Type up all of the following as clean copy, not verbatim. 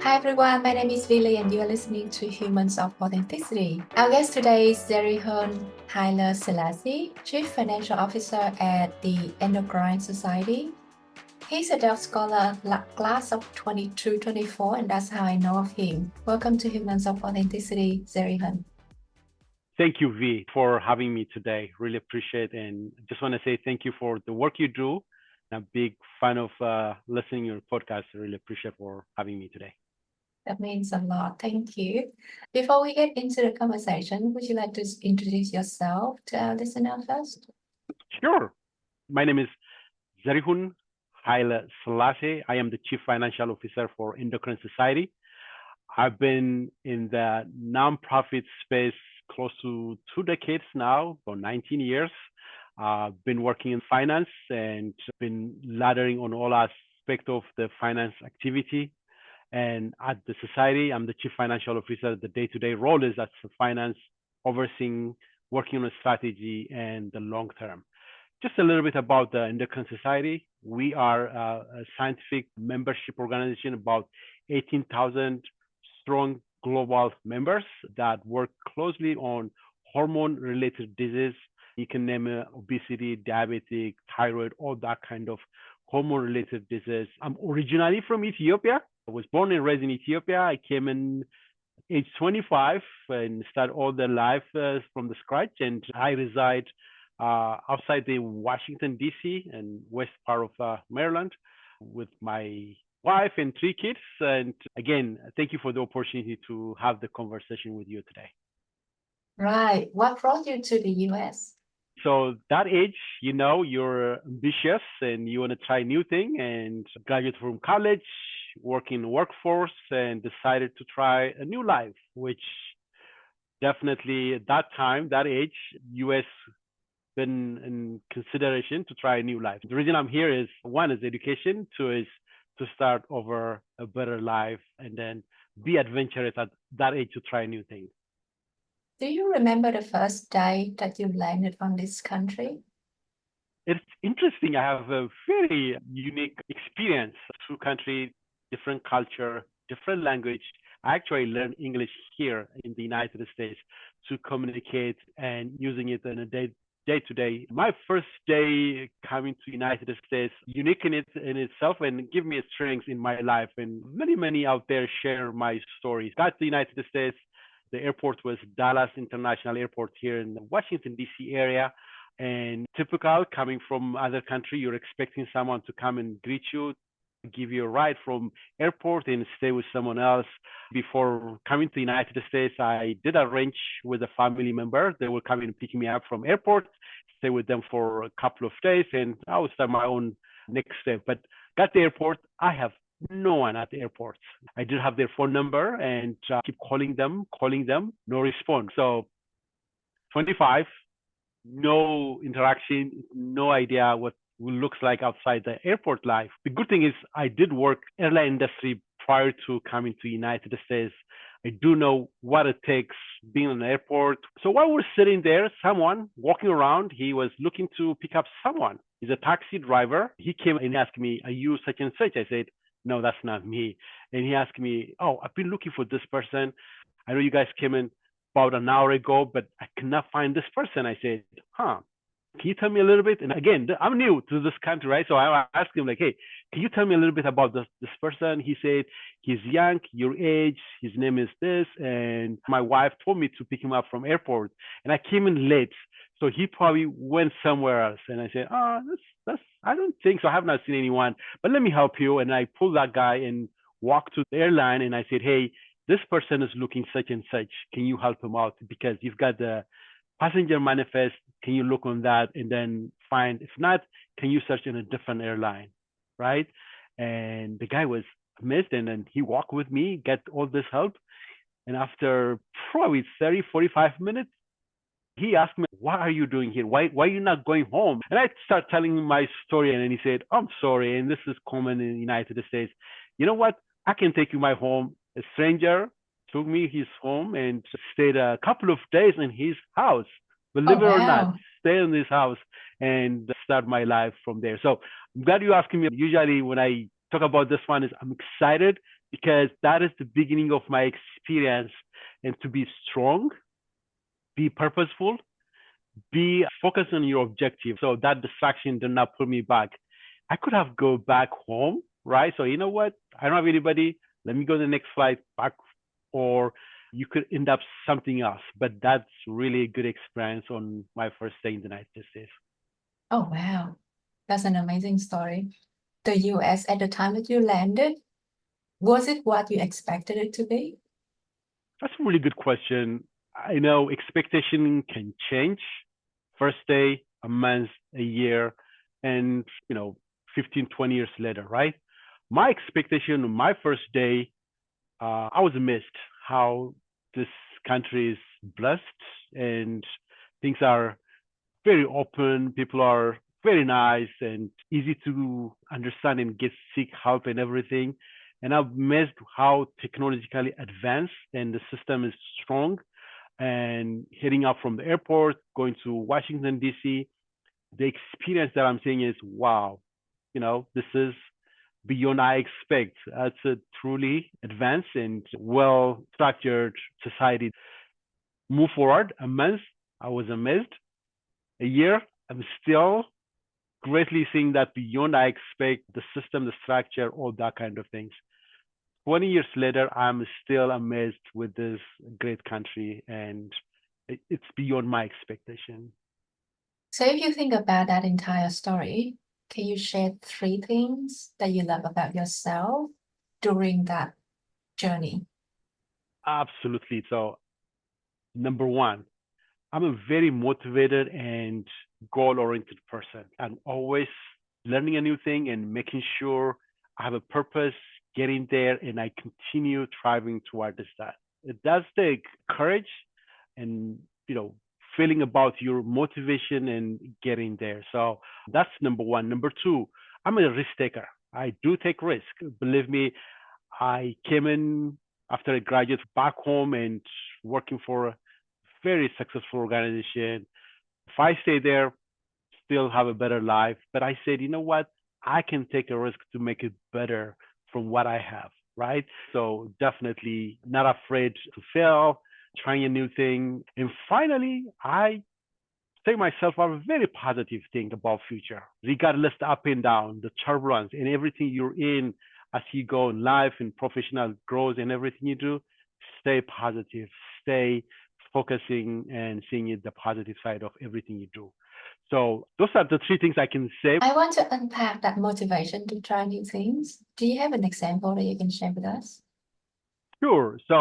Hi everyone, my name is Lily and you are listening to Humans of Authenticity. Our guest today is Zerihun Haile-Selassie, Chief Financial Officer at the Endocrine Society. He's a DELP scholar, class of 22-24, and that's how I know of him. Welcome to Humans of Authenticity, Zerihun. Thank you, V, for having me today. Really appreciate it. And just want to say thank you for the work you do. I'm a big fan of listening to your podcast. Really appreciate for having me today. That means a lot. Thank you. Before we get into the conversation, would you like to introduce yourself to our listener first? Sure. My name is Zerihun Haile-Selassie. I am the Chief Financial Officer for Endocrine Society. I've been in the nonprofit space close to 2 decades now, for 19 years. Been working in finance and been laddering on all aspects of the finance activity. And at the society, I'm the chief financial officer. The day-to-day role is as finance, overseeing, working on a strategy and the long term. Just a little bit about the Endocrine Society. We are a scientific membership organization, about 18,000 strong global members that work closely on hormone-related disease. You can name it obesity, diabetic, thyroid, all that kind of hormone-related disease. I'm originally from Ethiopia. I was born and raised in Ethiopia. I came in age 25 and started all the life from the scratch. And I reside outside the Washington, D.C. and west part of Maryland with my wife and 3 kids. And again, thank you for the opportunity to have the conversation with you today. Right. What brought you to the US? So that age, you're ambitious and you want to try new thing and graduate from college, work in the workforce and decided to try a new life, which definitely at that time, that age, US been in consideration to try a new life. The reason I'm here is one is education, two is to start over a better life and then be adventurous at that age to try new things. Do you remember the first day that you landed on this country? It's interesting. I have a very unique experience. Two country, different culture, different language. I actually learned English here in the United States to communicate and using it in a day to day. My first day coming to United States, unique in itself and give me a strength in my life. And many out there share my stories. Got to the United States. The airport was Dallas International Airport here in the Washington, D.C. area. And typical coming from other country, you're expecting someone to come and greet you, give you a ride from airport and stay with someone else. Before coming to the United States, I did arrange with a family member. They will come and pick me up from airport, stay with them for a couple of days, and I will start my own next step. But got the airport, I have no one at the airport. I did have their phone number and keep calling them, no response. So 25, no interaction, no idea what looks like outside the airport life. The good thing is I did work airline industry prior to coming to United States. I do know what it takes being in an airport. So while we're sitting there, someone walking around, he was looking to pick up someone. He's a taxi driver. He came and asked me, "Are you such and such?" I said, "No, that's not me." And he asked me, "Oh, I've been looking for this person. I know you guys came in about an hour ago, but I cannot find this person." I said, "Huh, can you tell me a little bit?" And again, I'm new to this country, right? So I asked him like, "Hey, can you tell me a little bit about this person?" He said, "He's young, your age, his name is this, and my wife told me to pick him up from airport, and I came in late. So he probably went somewhere else." And I said, "Oh, that's I don't think so. I have not seen anyone, but let me help you." And I pulled that guy and walked to the airline and I said, "Hey, this person is looking such and such. Can you help him out? Because you've got the passenger manifest. Can you look on that and then find? If not, can you search in a different airline?" Right? And the guy was amazed and then he walked with me, get all this help. And after probably 30, 45 minutes, he asked me, "What are you doing here? Why are you not going home?" And I start telling him my story and then he said, "I'm sorry. And this is common in the United States. You know what? I can take you my home." A stranger took me his home and stayed a couple of days in his house. Oh, Believe it or not, wow. stay in this house and start my life from there. So I'm glad you asking me. Usually when I talk about this one is I'm excited because that is the beginning of my experience. And to be strong, be purposeful, be focused on your objective. So that distraction did not pull me back. I could have go back home, right? So you know what? I don't have anybody. Let me go to the next flight back, or you could end up something else. But that's really a good experience on my first day in the United States. Oh, wow. That's an amazing story. The US at the time that you landed, was it what you expected it to be? That's a really good question. I know expectation can change. First day, a month, a year, and 15, 20 years later, right? My expectation on my first day, I was amazed how this country is blessed and things are very open. People are very nice and easy to understand and get seek help and everything. And I'm amazed how technologically advanced and the system is strong. And heading up from the airport, going to Washington, D.C., the experience that I'm seeing is wow, this is beyond I expect. It's a truly advanced and well structured society. Move forward a month, I was amazed. A year, I'm still greatly seeing that beyond I expect, the system, the structure, all that kind of things. 20 years later, I'm still amazed with this great country, and it's beyond my expectation. So if you think about that entire story, can you share three things that you love about yourself during that journey? Absolutely. So, number one, I'm a very motivated and goal oriented person. I'm always learning a new thing and making sure I have a purpose, getting there, and I continue striving towards that. It does take courage and, feeling about your motivation and getting there. So that's number one. Number two, I'm a risk taker. I do take risk. Believe me, I came in after I graduated back home and working for a very successful organization. If I stay there, still have a better life. But I said, you know what? I can take a risk to make it better from what I have, right? So definitely not afraid to fail, trying a new thing. And finally, I say myself I'm a very positive thing about future, regardless the up and down, the turbulence and everything you're in as you go in life and professional growth and everything you do, stay positive, stay focusing and seeing it the positive side of everything you do. So those are the three things I can say. I want to unpack that motivation to try new things. Do you have an example that you can share with us? Sure. So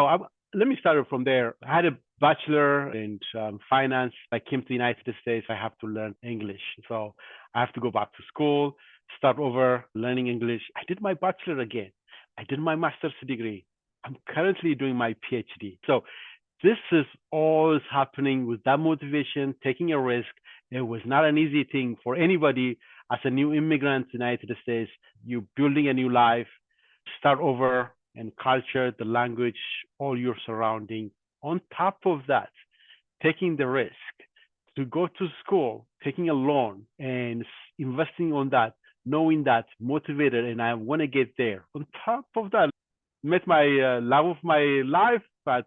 let me start from there. I had a bachelor in finance. I came to the United States. I have to learn English. So I have to go back to school, start over learning English. I did my bachelor again. I did my master's degree. I'm currently doing my PhD. So this is all is happening with that motivation, taking a risk. It was not an easy thing for anybody as a new immigrant to the United States. You building a new life, start over and culture, the language, all your surrounding. On top of that, taking the risk to go to school, taking a loan and investing on that, knowing that motivated and I want to get there. On top of that, met my love of my life at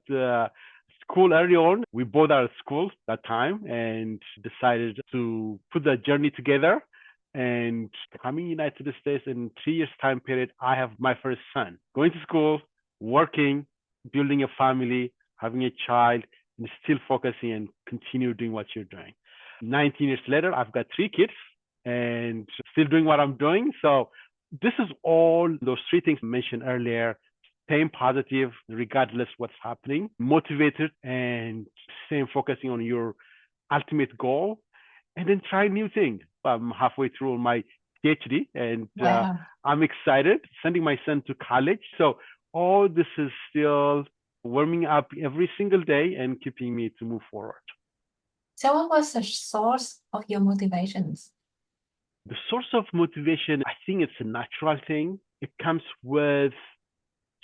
school early on. We both are at school that time and decided to put the journey together. And coming United States in 3 years time period, I have my first son going to school, working, building a family, having a child, and still focusing and continue doing what you're doing. 19 years later, I've got 3 kids and still doing what I'm doing. So this is all those three things mentioned earlier. Staying positive regardless what's happening, motivated and staying focusing on your ultimate goal, and then try new things. I'm halfway through my PhD and Wow. I'm excited sending my son to college. So all this is still warming up every single day and keeping me to move forward. So what was the source of your motivations? The source of motivation, I think it's a natural thing. It comes with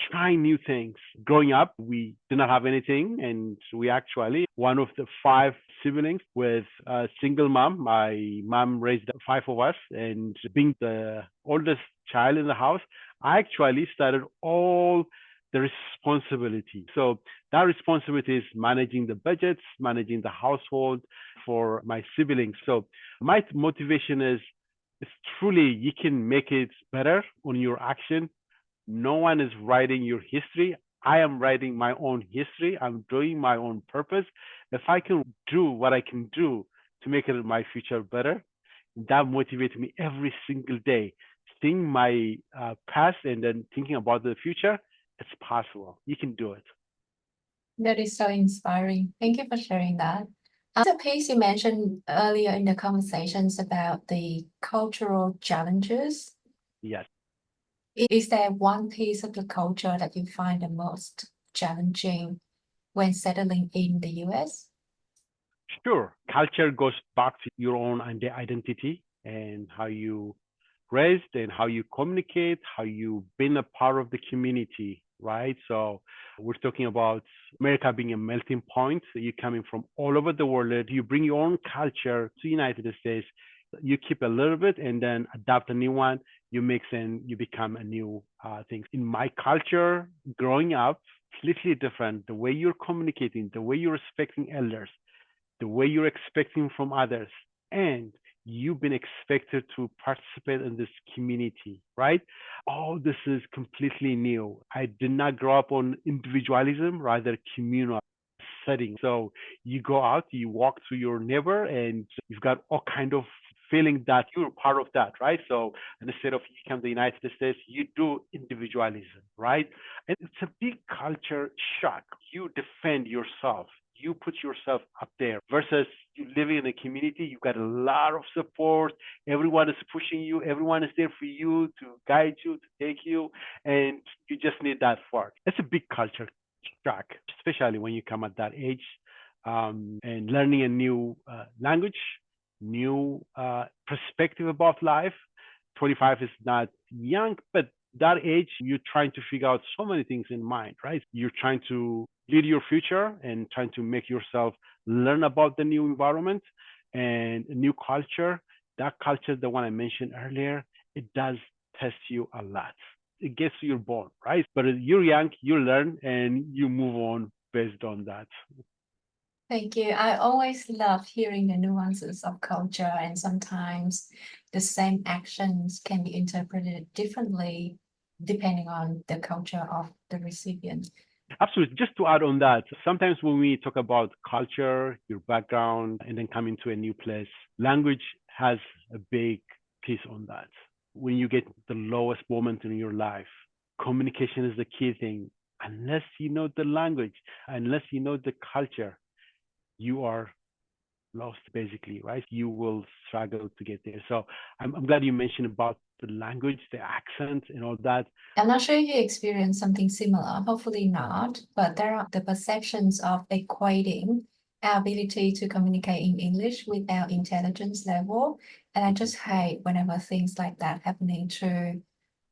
trying new things. Growing up, we did not have anything, and we actually one of the five siblings with a single mom. My mom raised five of us, and being the oldest child in the house, I actually started all the responsibility. So that responsibility is managing the budgets, managing the household for my siblings. So my motivation is truly you can make it better on your action. No one is writing your history. I am writing my own history. I'm doing my own purpose. If I can do what I can do to make it my future better, that motivates me every single day. Seeing my past and then thinking about the future, it's possible. You can do it. That is so inspiring. Thank you for sharing that. The piece you mentioned earlier in the conversations about the cultural challenges. Yes. Is there one piece of the culture that you find the most challenging when settling in the US? Sure. Culture goes back to your own identity and how you raised and how you communicate, how you've been a part of the community, right? So we're talking about America being a melting point. So you're coming from all over the world. You bring your own culture to the United States. You keep a little bit and then adapt a new one. You mix and you become a new thing. In my culture, growing up, completely different. The way you're communicating, the way you're respecting elders, the way you're expecting from others, and you've been expected to participate in this community, right? Oh, this is completely new. I did not grow up on individualism, rather communal setting. So you go out, you walk to your neighbor, and you've got all kind of feeling that you're part of that, right? So instead of you come to the United States, you do individualism, right? And it's a big culture shock. You defend yourself. You put yourself up there versus you living in a community. You've got a lot of support. Everyone is pushing you. Everyone is there for you to guide you, to take you, and you just need that spark. It's a big culture shock, especially when you come at that age and learning a new language, new perspective about life. 25 is not young, but that age, you're trying to figure out so many things in mind, right? You're trying to lead your future and trying to make yourself learn about the new environment and a new culture. That culture, the one I mentioned earlier, it does test you a lot. It gets to your bone, right? But you're young, you learn, and you move on based on that. Thank you. I always love hearing the nuances of culture, and sometimes the same actions can be interpreted differently depending on the culture of the recipient. Absolutely. Just to add on that, sometimes when we talk about culture, your background, and then coming to a new place, language has a big piece on that. When you get the lowest moment in your life, communication is the key thing. Unless you know the language, unless you know the culture, you are lost basically, right? You will struggle to get there. So I'm glad you mentioned about the language, the accent, and all that. I'm not sure if you experienced something similar, hopefully not, but there are the perceptions of equating our ability to communicate in English with our intelligence level. And I just hate whenever things like that happening to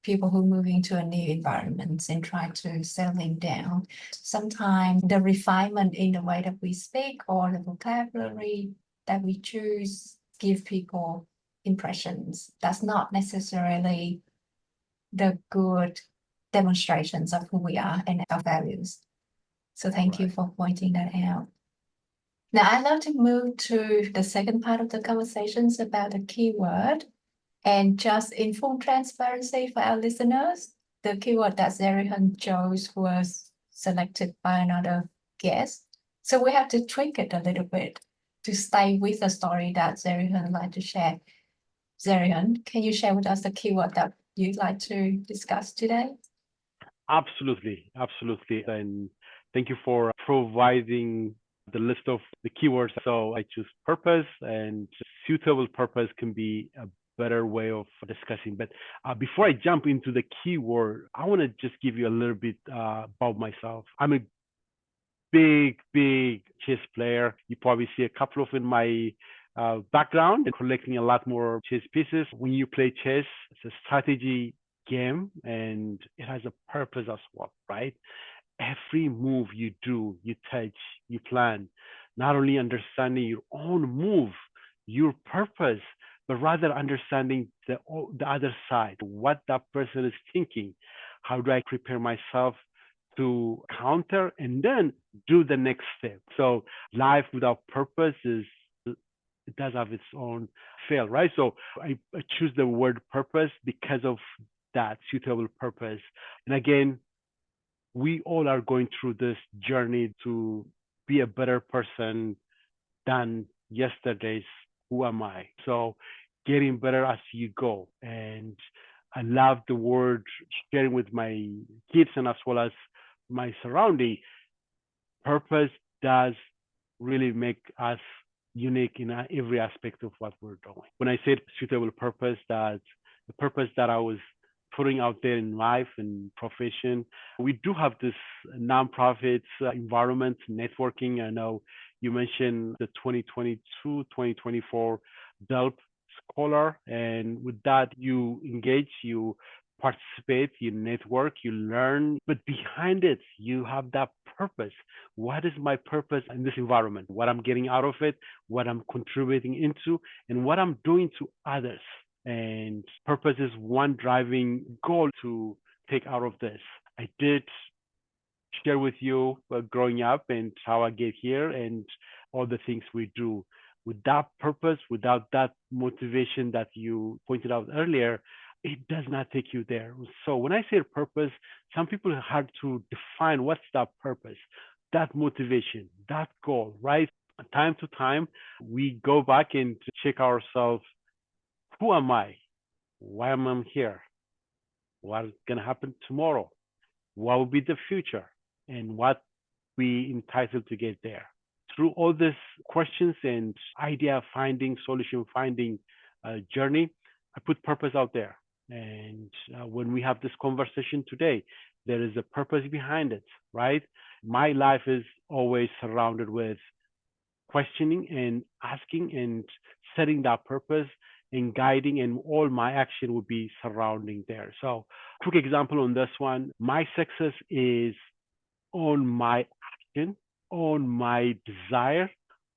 people who move into a new environment and try to settling down. Sometimes the refinement in the way that we speak or the vocabulary that we choose give people impressions. That's not necessarily the good demonstrations of who we are and our values. So thank you for pointing that out. Now I'd love to move to the second part of the conversations about the keyword. And just in full transparency for our listeners, the keyword that Zerihun chose was selected by another guest. So we have to tweak it a little bit to stay with the story that Zerihun would like to share. Zerihun, can you share with us the keyword that you'd like to discuss today? Absolutely, absolutely. And thank you for providing the list of the keywords. So I choose purpose, and suitable purpose can be a better way of discussing. But before I jump into the keyword, I want to just give you a little bit about myself. I'm a big chess player. You probably see a couple of in my background and collecting a lot more chess pieces. When you play chess, it's a strategy game and it has a purpose as well, right? Every move you do, you touch, you plan, not only understanding your own move, your purpose, but rather understanding the other side, what that person is thinking. How do I prepare myself to counter and then do the next step? So life without purpose is it does have its own fail, right? So I choose the word purpose because of that suitable purpose. And again, we all are going through this journey to be a better person than yesterday's who am I. So getting better as you go. And I love the word sharing with my kids and as well as my surrounding. Purpose does really make us unique in every aspect of what we're doing. When I said suitable purpose, that's the purpose that I was putting out there in life and profession. We do have this nonprofit environment, networking. I know you mentioned the 2022-2024 DELP scholar, and with that, you engage, you participate, you network, you learn, but behind it, you have that purpose. What is my purpose in this environment? What I'm getting out of it, what I'm contributing into, and what I'm doing to others. And purpose is one driving goal to take out of this. I did share with you growing up and how I get here and all the things we do. With that purpose, without that motivation that you pointed out earlier, it does not take you there. So when I say purpose, some people are hard to define what's that purpose, that motivation, that goal, right? Time to time, we go back and check ourselves. Who am I? Why am I here? What's going to happen tomorrow? What will be the future? And what we entitled to get there? Through all these questions and idea finding, solution finding journey, I put purpose out there. And when we have this conversation today, there is a purpose behind it, right? My life is always surrounded with questioning and asking and setting that purpose and guiding, and all my action would be surrounding there. So quick example on this one, my success is on my action, on my desire,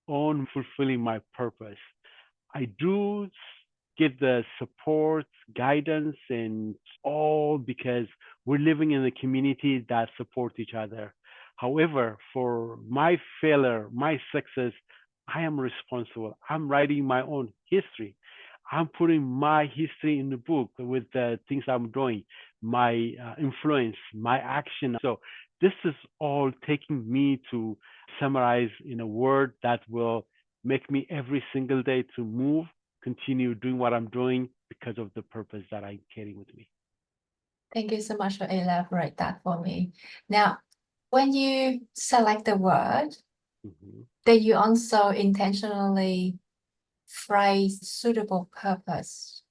on fulfilling my purpose. I do get the support, guidance, and all because we're living in a community that support each other. However, for my failure, my success, I am responsible. I'm writing my own history. I'm putting my history in the book with the things I'm doing, my influence, my action. So this is all taking me to summarize in a word that will make me every single day to move, continue doing what I'm doing because of the purpose that I'm carrying with me. Thank you so much for elaborate that for me. Now, when you select the word, then you also intentionally phrase suitable purpose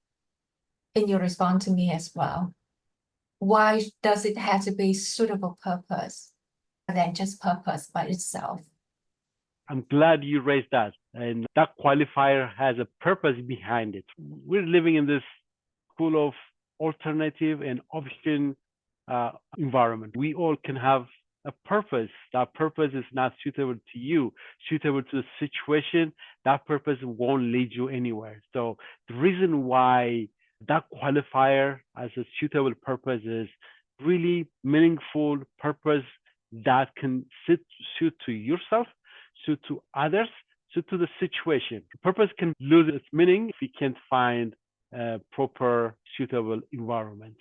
in your response to me as well. Why does it have to be suitable purpose than just purpose by itself? I'm glad you raised that. And that qualifier has a purpose behind it. We're living in this school of alternative and option environment. We all can have a purpose. That purpose is not suitable to you, suitable to the situation. That purpose won't lead you anywhere. So the reason why that qualifier as a suitable purpose is really meaningful purpose that can suit to yourself, suit to others, suit to the situation. Purpose can lose its meaning if you can't find a proper suitable environment.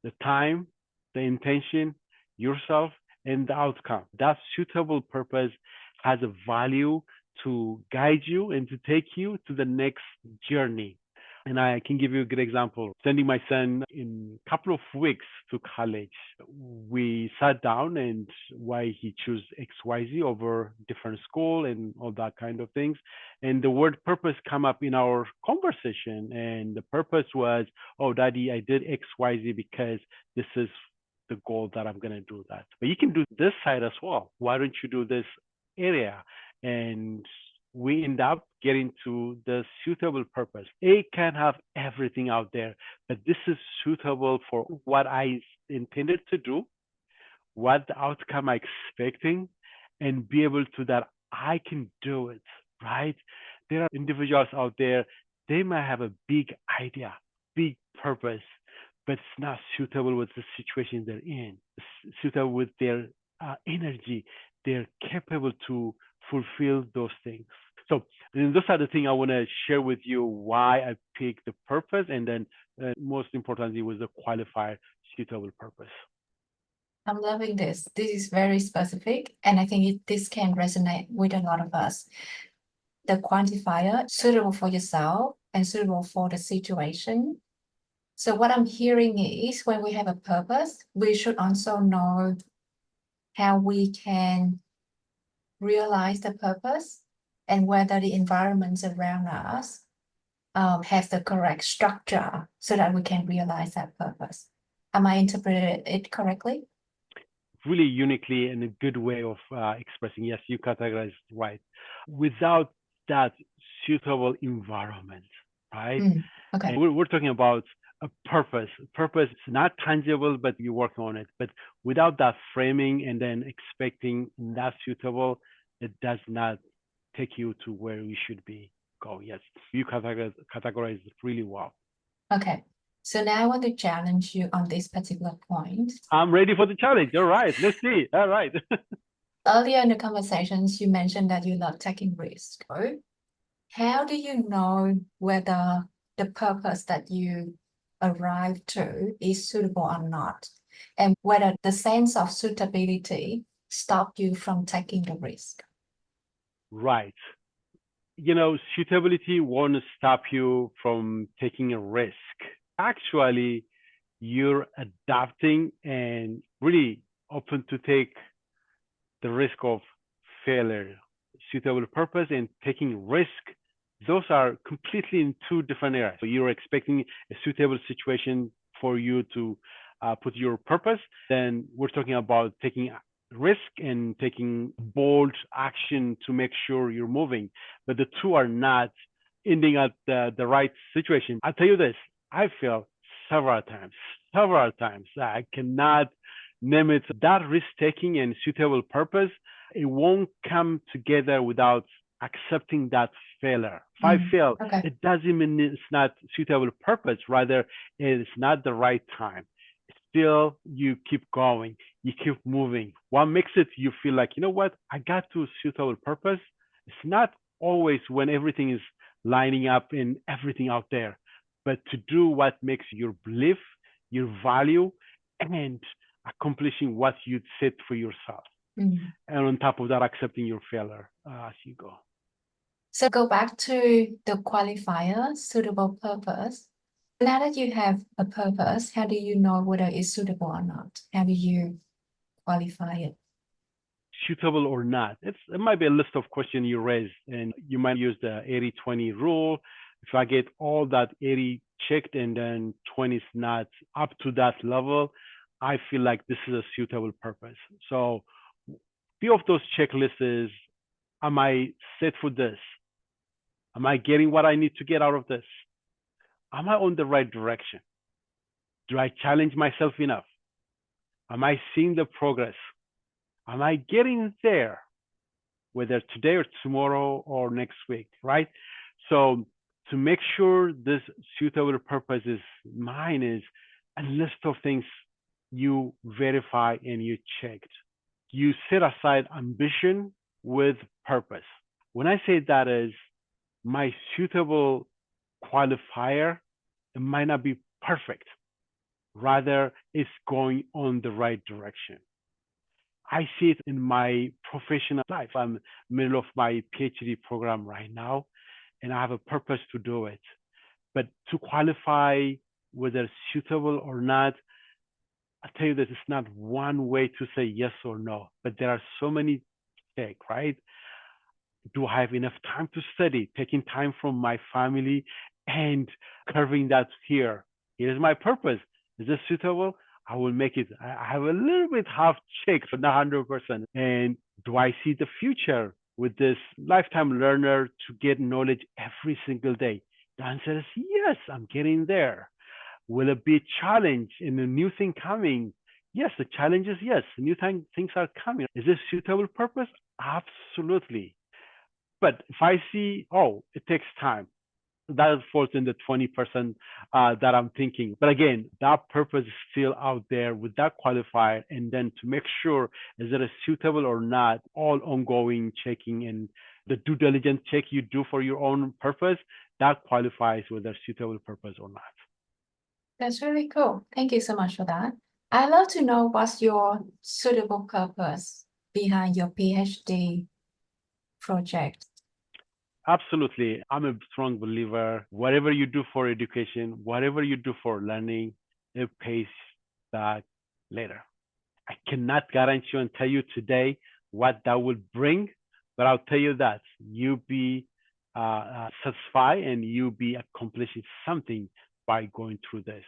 The time, the intention, yourself, and the outcome. That suitable purpose has a value to guide you and to take you to the next journey. And I can give you a good example. Sending my son in a couple of weeks to college. We sat down and why he chose XYZ over different school and all that kind of things. And the word purpose come up in our conversation. And the purpose was, oh, Daddy, I did XYZ because this is the goal that I'm going to do that. But you can do this side as well. Why don't you do this area? And we end up getting to the suitable purpose. It can have everything out there, but this is suitable for what I intended to do, what the outcome I'm expecting, and be able to that I can do it, right? There are individuals out there, they might have a big idea, big purpose, but it's not suitable with the situation they're in, suitable with their energy. They're capable to fulfill those things. So and those are the things I want to share with you why I picked the purpose, and then most importantly was the qualifier suitable purpose. I'm loving this. This is very specific, and I think this can resonate with a lot of us. The quantifier suitable for yourself and suitable for the situation. So what I'm hearing is when we have a purpose, we should also know how we can realize the purpose and whether the environments around us have the correct structure so that we can realize that purpose. Am I interpreting it correctly? Really uniquely and a good way of expressing. Yes, you categorized right. Without that suitable environment, right? Okay. And we're talking about a purpose. Purpose is not tangible, but you work on it. But without that framing and then expecting that suitable, it does not take you to where you should be go. Yes, you categorize it really well. Okay. So now I want to challenge you on this particular point. I'm ready for the challenge. All right, let's see. All right. Earlier in the conversations, you mentioned that you love taking risks. How do you know whether the purpose that you arrive to is suitable or not, and whether the sense of suitability stop you from taking the risk? Right. You know, suitability won't stop you from taking a risk. Actually, you're adapting and really open to take the risk of failure. Suitable purpose and taking risk, those are completely in two different areas. So you're expecting a suitable situation for you to put your purpose. Then we're talking about taking risk and taking bold action to make sure you're moving. But the two are not ending at the right situation. I'll tell you this, I feel several times, I cannot name it, that risk taking and suitable purpose, it won't come together without accepting that failure. If I fail, it doesn't mean it's not suitable purpose, rather it's not the right time. Still, you keep going, you keep moving. What makes it you feel like, you know what, I got to a suitable purpose? It's not always when everything is lining up and everything out there, but to do what makes your belief, your value, and accomplishing what you'd set for yourself. And on top of that, accepting your failure as you go. So go back to the qualifier, suitable purpose. Now that you have a purpose, how do you know whether it's suitable or not? How do you qualify it? Suitable or not? It might be a list of questions you raise, and you might use the 80-20 rule. If I get all that 80 checked and then 20 is not up to that level, I feel like this is a suitable purpose. So few of those checklists is, am I set for this? Am I getting what I need to get out of this? Am I on the right direction? Do I challenge myself enough? Am I seeing the progress? Am I getting there? Whether today or tomorrow or next week, right? So to make sure this suitable purpose is mine is a list of things you verify and you checked. You set aside ambition with purpose. When I say that is my suitable qualifier, it might not be perfect. Rather, it's going on the right direction. I see it in my professional life. I'm in the middle of my PhD program right now, and I have a purpose to do it. But to qualify whether it's suitable or not, I'll tell you that it's not one way to say yes or no, but there are so many take, right? Do I have enough time to study? Taking time from my family and carving that here. Here's my purpose. Is this suitable? I will make it. I have a little bit half checked, but not 100%. And do I see the future with this lifetime learner to get knowledge every single day? The answer is yes, I'm getting there. Will it be a challenge and a new thing coming? Yes, the challenge is yes, new things are coming. Is this suitable purpose? Absolutely. But if I see, oh, it takes time, that falls in the 20% that I'm thinking. But again, that purpose is still out there with that qualifier. And then to make sure, is it a suitable or not, all ongoing checking and the due diligence check you do for your own purpose, that qualifies whether suitable purpose or not. That's really cool. Thank you so much for that. I'd love to know what's your suitable purpose behind your PhD project. Absolutely. I'm a strong believer. Whatever you do for education, whatever you do for learning, it pays back later. I cannot guarantee you and tell you today what that will bring, but I'll tell you that you be satisfied and you be accomplishing something by going through this.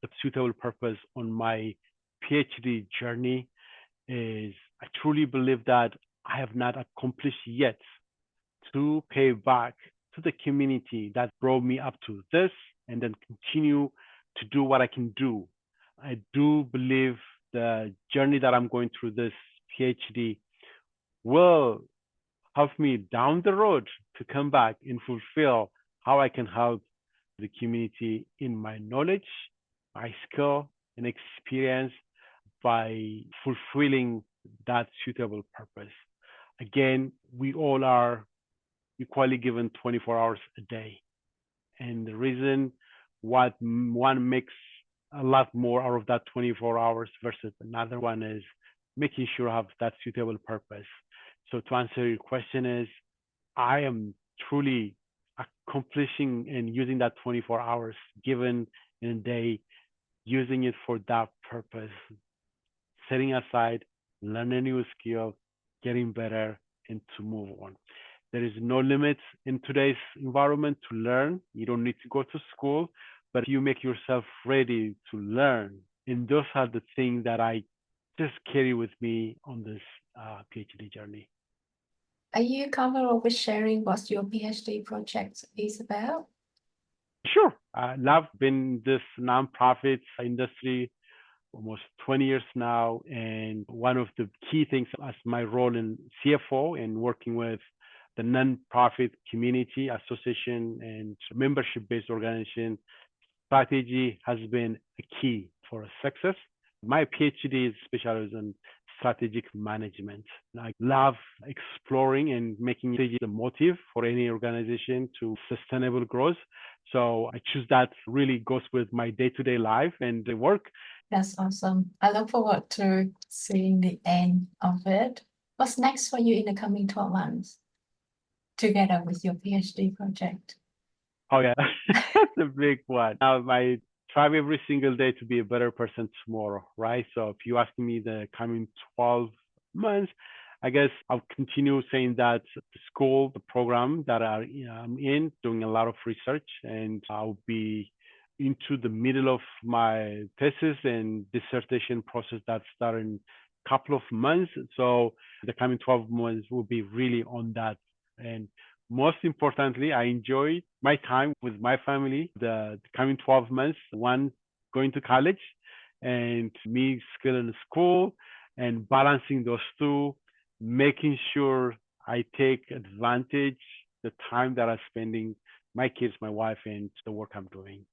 The suitable purpose on my PhD journey is I truly believe that I have not accomplished yet to pay back to the community that brought me up to this and then continue to do what I can do. I do believe the journey that I'm going through this PhD will help me down the road to come back and fulfill how I can help the community in my knowledge, my skill, and experience by fulfilling that suitable purpose. Again, we all are equally given 24 hours a day. And the reason what one makes a lot more out of that 24 hours versus another one is making sure I have that suitable purpose. So to answer your question is, I am truly accomplishing and using that 24 hours given in a day, using it for that purpose, setting aside, learning a new skill, getting better, and to move on. There is no limit in today's environment to learn. You don't need to go to school, but you make yourself ready to learn. And those are the things that I just carry with me on this PhD journey. Are you comfortable with sharing what your PhD project is about? Sure. I've been in this nonprofit industry almost 20 years now. And one of the key things as my role in CFO and working with the nonprofit community association and membership-based organization strategy has been a key for success. My PhD is specialized in strategic management. I love exploring and making strategy the motive for any organization to sustainable growth. So I choose that really goes with my day-to-day life and the work. That's awesome. I look forward to seeing the end of it. What's next for you in the coming 12 months together with your PhD project? Oh yeah, that's a big one. Now I try every single day to be a better person tomorrow, right? So if you ask me the coming 12 months, I guess I'll continue saying that the school, the program that I'm in, doing a lot of research, and I'll be into the middle of my thesis and dissertation process that starts in a couple of months. So the coming 12 months will be really on that. And most importantly, I enjoy my time with my family. The coming 12 months, one going to college and me still in school and balancing those two, making sure I take advantage the time that I'm spending my kids, my wife, and the work I'm doing.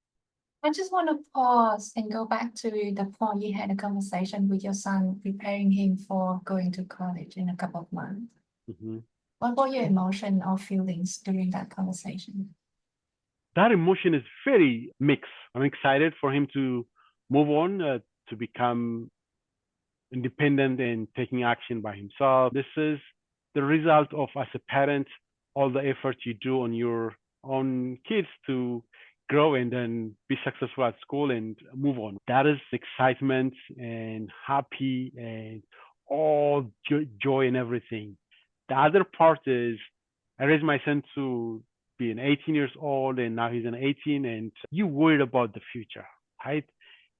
I just want to pause and go back to the point you had a conversation with your son, preparing him for going to college in a couple of months. Mm-hmm. What were your emotion or feelings during that conversation? That emotion is very mixed. I'm excited for him to move on, to become independent and taking action by himself. This is the result of, as a parent, all the effort you do on your own kids to grow and then be successful at school and move on. That is excitement and happy and all joy and everything. The other part is I raised my son to be an 18 years old and now he's an 18 and you worried about the future, right?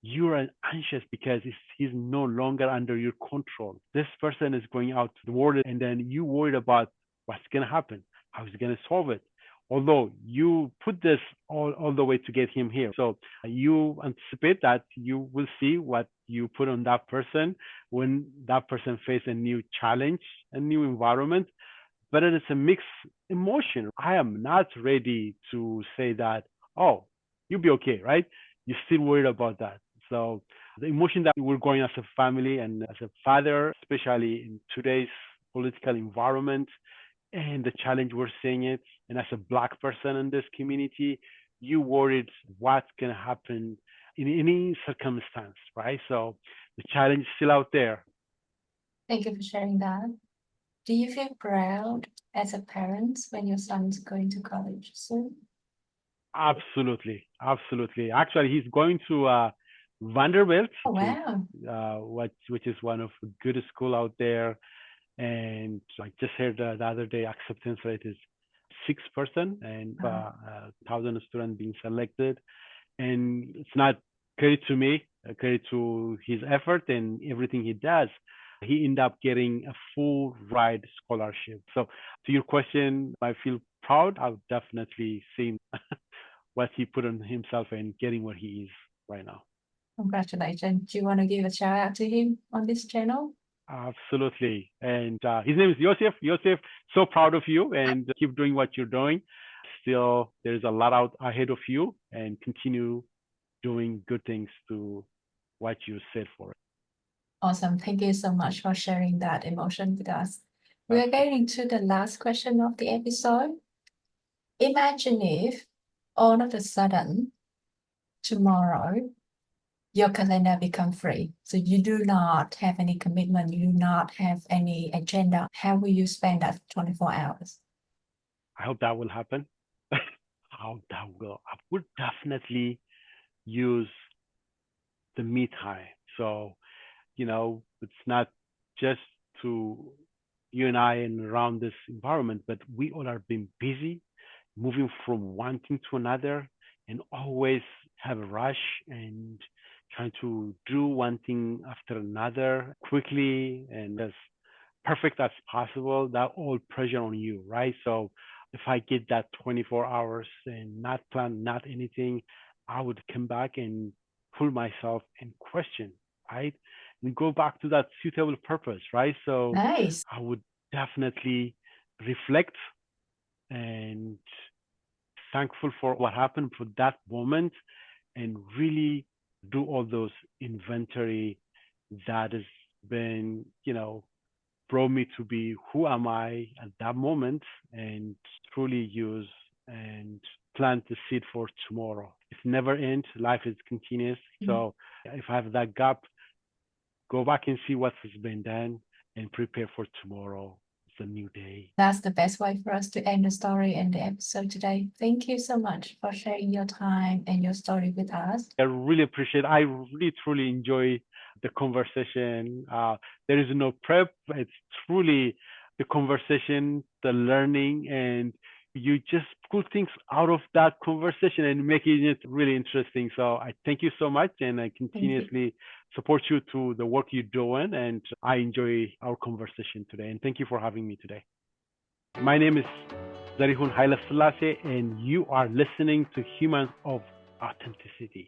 You're anxious because he's no longer under your control. This person is going out to the world and then you worried about what's going to happen? How is he going to solve it? Although you put this all the way to get him here. So you anticipate that you will see what you put on that person when that person faces a new challenge, a new environment, but it is a mixed emotion. I am not ready to say that, oh, you'll be okay, right? You're still worried about that. So the emotion that we're going as a family and as a father, especially in today's political environment and the challenge we're seeing it, and as a Black person in this community, you worried what's going to happen in any circumstance, right? So the challenge is still out there. Thank you for sharing that. Do you feel proud as a parent when your son's going to college soon? Absolutely, absolutely. Actually, he's going to Vanderbilt, Oh, wow. which is one of the good school out there. And I just heard the other day acceptance rate is 6%, and 1,000 students being selected. And it's not credit to me, credit to his effort and everything he does. He ended up getting a full ride scholarship. So to your question, I feel proud. I've definitely seen what he put on himself and getting where he is right now. Congratulations. Do you want to give a shout out to him on this channel? Absolutely. And his name is Yosef. Yosef, so proud of you and keep doing what you're doing. Still, there's a lot out ahead of you, and continue doing good things to what you said for it. Awesome. Thank you so much for sharing that emotion with us. We are getting to the last question of the episode. Imagine if all of a sudden tomorrow your calendar become free. So you do not have any commitment, you do not have any agenda. How will you spend that 24 hours? I hope that will happen. How that will. I would definitely use the me time. So, it's not just to you and I and around this environment, but we all are being busy, moving from one thing to another, and always have a rush and trying to do one thing after another quickly and as perfect as possible. That all pressure on you, right? So if I get that 24 hours and not plan, not anything, I would come back and pull myself and question, right? And go back to that suitable purpose, right? So Nice. I would definitely reflect and thankful for what happened for that moment and really do all those inventory that has been, brought me to be who am I at that moment and truly use and plant the seed for tomorrow. It's never ends. Life is continuous. So if I have that gap, go back and see what has been done and prepare for tomorrow. It's a new day. That's the best way for us to end the story and the episode today. Thank you so much for sharing your time and your story with us. I really appreciate it. I really, truly enjoy the conversation. There is no prep. It's truly the conversation, the learning, and you just pull things out of that conversation and making it really interesting. So I thank you so much, and I continuously support you to the work you're doing. And I enjoy our conversation today. And thank you for having me today. My name is Zerihun Haile-Selassie, and you are listening to Humans of Authenticity.